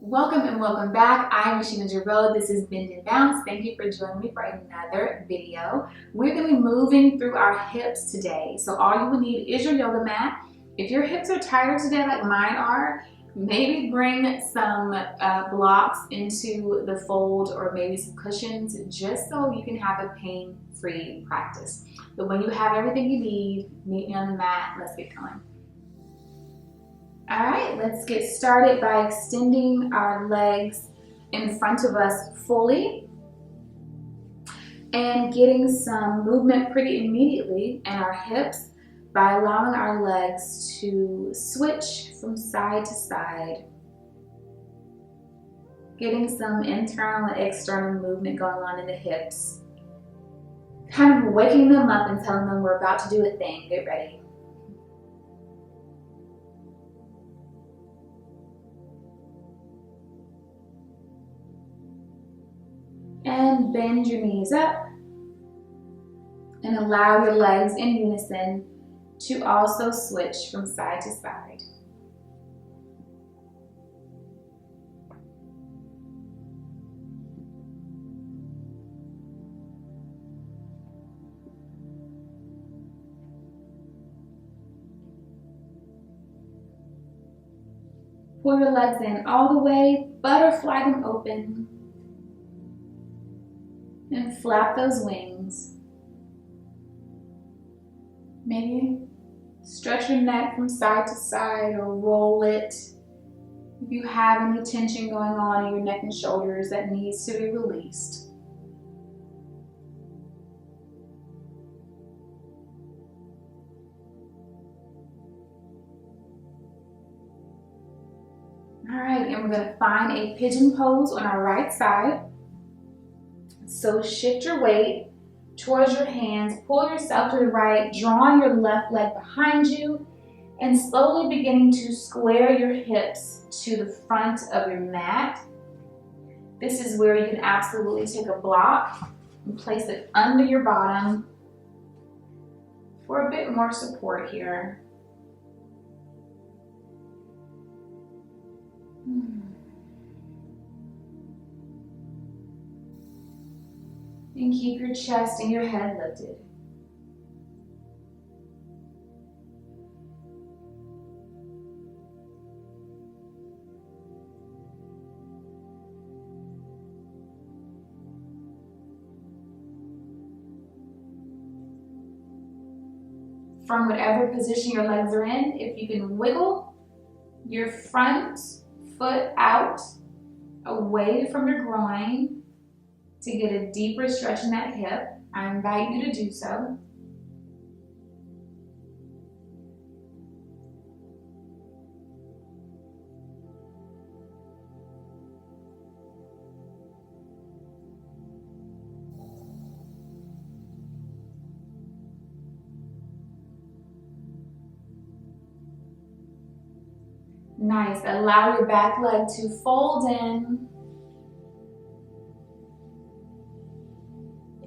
Welcome and welcome back. I'm Rasheena Jarreau. This is Bend and Bounce. Thank you for joining me for another video. We're going to be moving through our hips today. So all you will need is your yoga mat. If your hips are tighter today like mine are, maybe bring some blocks into the fold or maybe some cushions just so you can have a pain-free practice. But when you have everything you need, meet me on the mat. Let's get going. All right, let's get started by extending our legs in front of us fully and getting some movement pretty immediately in our hips by allowing our legs to switch from side to side, getting some internal and external movement going on in the hips, kind of waking them up and telling them we're about to do a thing. Get ready. And bend your knees up and allow your legs in unison to also switch from side to side. Pull your legs in all the way, butterfly them open. And flap those wings. Maybe stretch your neck from side to side or roll it. If you have any tension going on in your neck and shoulders that needs to be released. All right, and we're going to find a pigeon pose on our right side. So shift your weight towards your hands, pull yourself to the right, drawing your left leg behind you, and slowly beginning to square your hips to the front of your mat. This is where you can absolutely take a block and place it under your bottom for a bit more support here. And keep your chest and your head lifted. From whatever position your legs are in, if you can wiggle your front foot out away from your groin, to get a deeper stretch in that hip, I invite you to do so. Nice. Allow your back leg to fold in.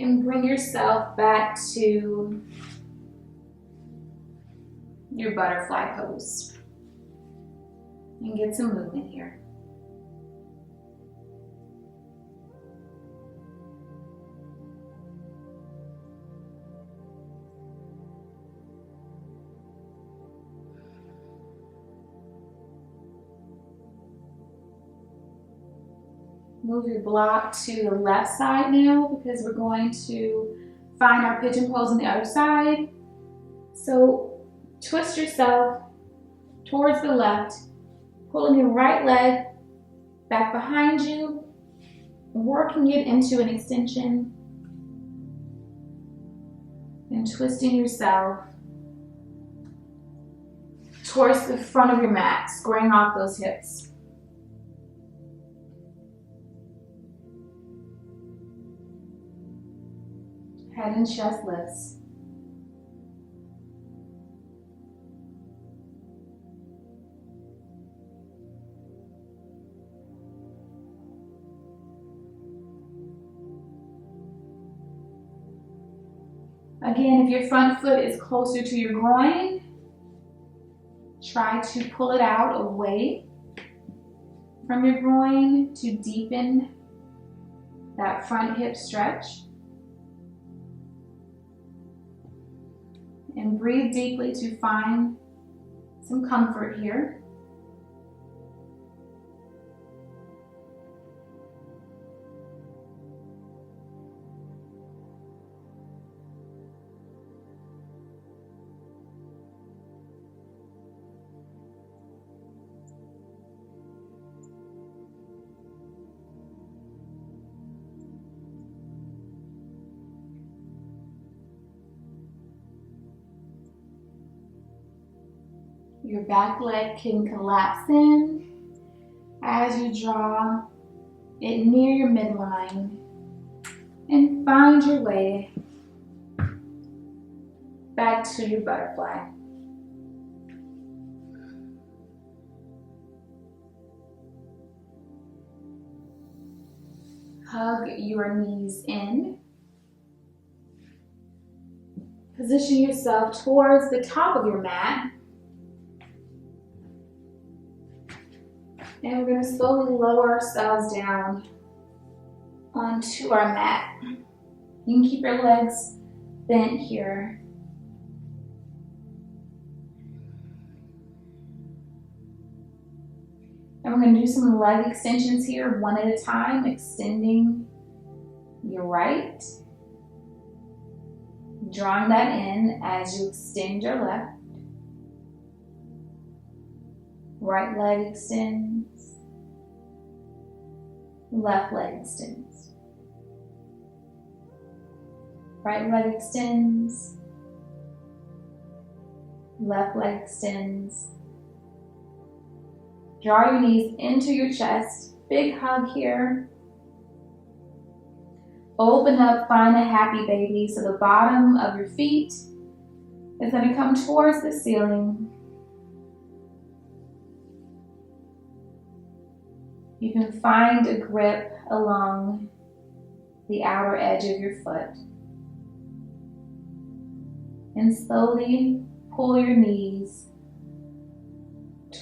And bring yourself back to your butterfly pose. And get some movement here. Move your block to the left side now because we're going to find our pigeon pose on the other side. So twist yourself towards the left, pulling your right leg back behind you, working it into an extension, and twisting yourself towards the front of your mat, squaring off those hips. Head and chest lifts. Again, if your front foot is closer to your groin, try to pull it out away from your groin to deepen that front hip stretch. And breathe deeply to find some comfort here. Your back leg can collapse in as you draw it near your midline and find your way back to your butterfly. Hug your knees in. Position yourself towards the top of your mat. And we're going to slowly lower ourselves down onto our mat. You can keep your legs bent here. And we're going to do some leg extensions here, one at a time, extending your right. Drawing that in as you extend your left. Right leg extends. Left leg extends. Right leg extends. Left leg extends. Draw your knees into your chest. Big hug here. Open up, find a happy baby. So the bottom of your feet is going to come towards the ceiling. You can find a grip along the outer edge of your foot. And slowly pull your knees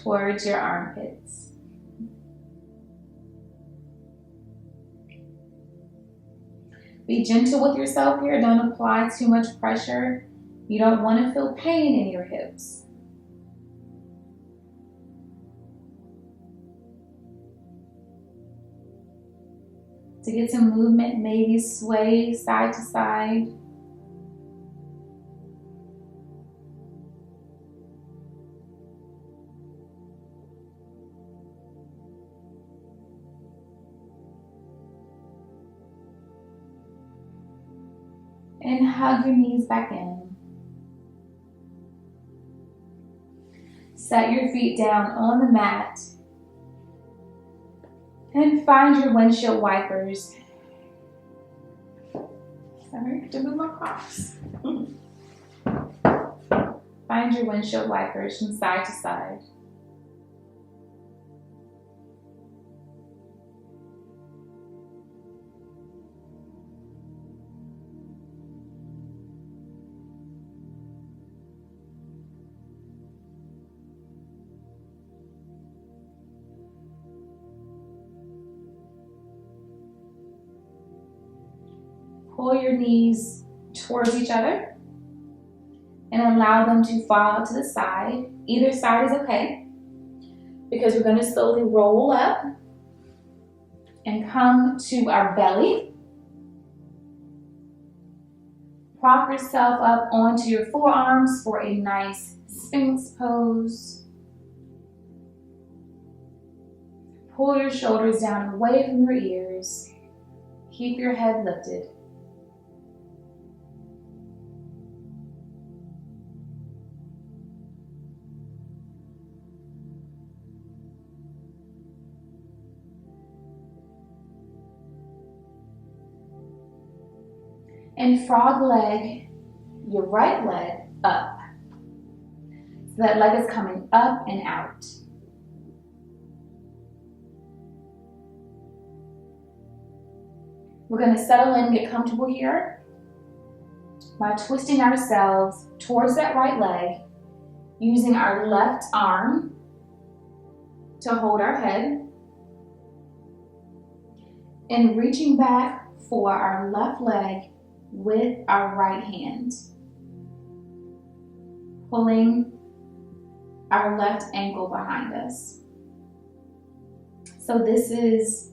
towards your armpits. Be gentle with yourself here. Don't apply too much pressure. You don't want to feel pain in your hips. To get some movement, maybe sway side to side. And hug your knees back in. Set your feet down on the mat. And find your windshield wipers. Sorry, to move my cross. Find your windshield wipers from side to side. Pull your knees towards each other and allow them to fall to the side. Either side is okay, because we're going to slowly roll up and come to our belly. Prop yourself up onto your forearms for a nice Sphinx pose. Pull your shoulders down away from your ears. Keep your head lifted. And frog leg your right leg up. So that leg is coming up and out. We're going to settle in, get comfortable here by twisting ourselves towards that right leg, using our left arm to hold our head. And reaching back for our left leg with our right hand. Pulling our left ankle behind us. So this is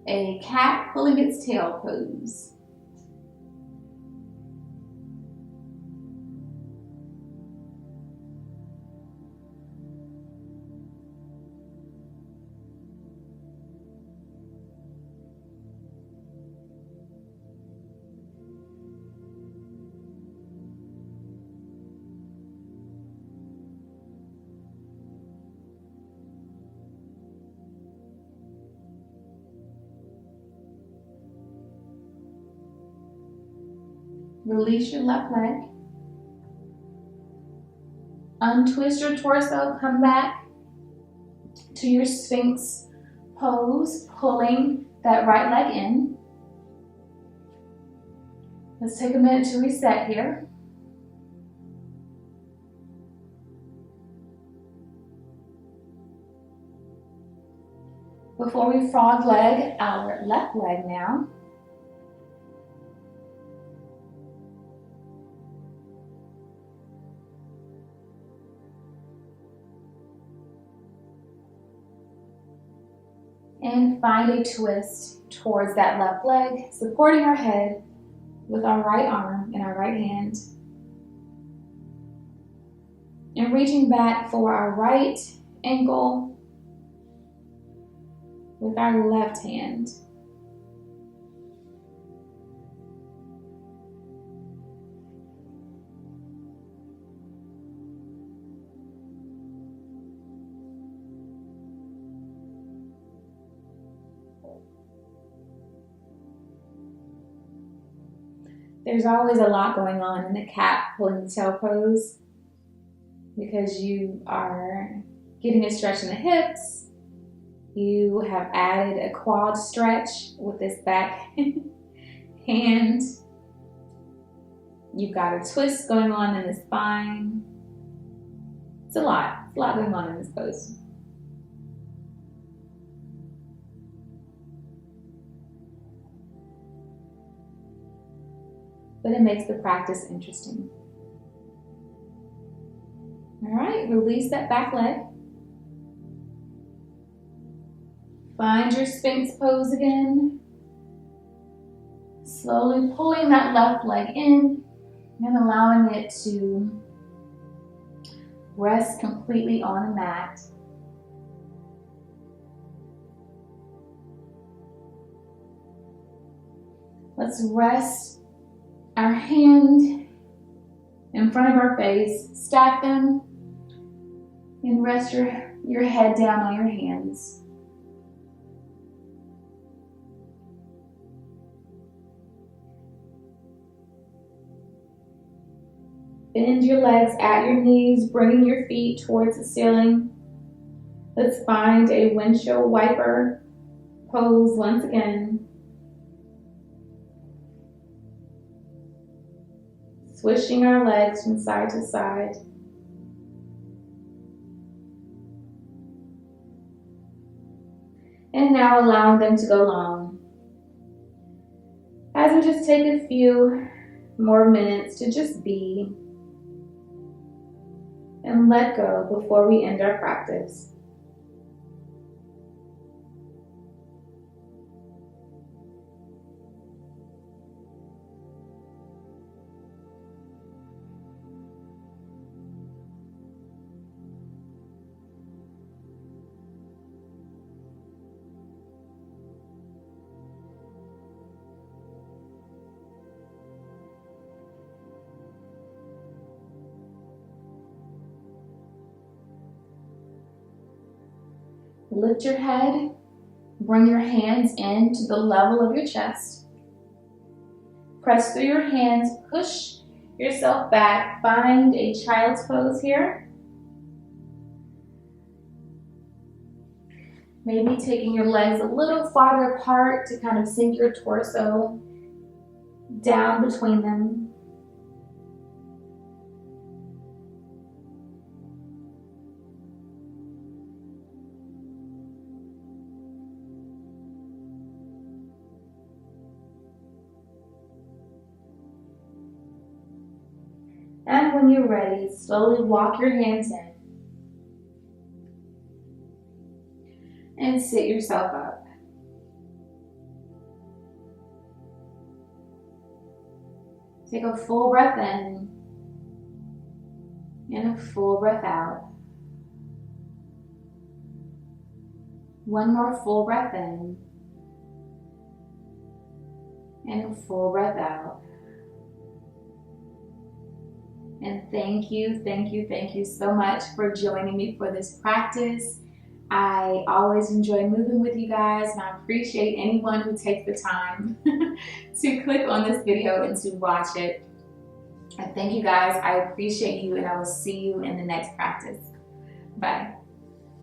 a cat pulling its tail pose. Release your left leg. Untwist your torso, come back to your Sphinx pose, pulling that right leg in. Let's take a minute to reset here. Before we frog leg our left leg now. And find a twist towards that left leg, supporting our head with our right arm and our right hand. And reaching back for our right ankle with our left hand. There's always a lot going on in the cat pulling the tail pose because you are getting a stretch in the hips. You have added a quad stretch with this back hand. You've got a twist going on in the spine. It's a lot going on in this pose. But it makes the practice interesting. All right, release that back leg. Find your Sphinx pose again. Slowly pulling that left leg in and allowing it to rest completely on the mat. Let's rest our hand in front of our face, stack them, and rest your head down on your hands. Bend your legs at your knees, bringing your feet towards the ceiling. Let's find a windshield wiper pose once again. Swishing our legs from side to side. And now allowing them to go long. As we just take a few more minutes to just be and let go before we end our practice. Lift your head, bring your hands in to the level of your chest. Press through your hands, push yourself back, find a child's pose here. Maybe taking your legs a little farther apart to kind of sink your torso down between them. And when you're ready, slowly walk your hands in and sit yourself up. Take a full breath in and a full breath out. One more full breath in and a full breath out. And thank you so much for joining me for this practice. I always enjoy moving with you guys, and I appreciate anyone who takes the time to click on this video and to watch it. And thank you guys. I appreciate you, and I will see you in the next practice. Bye.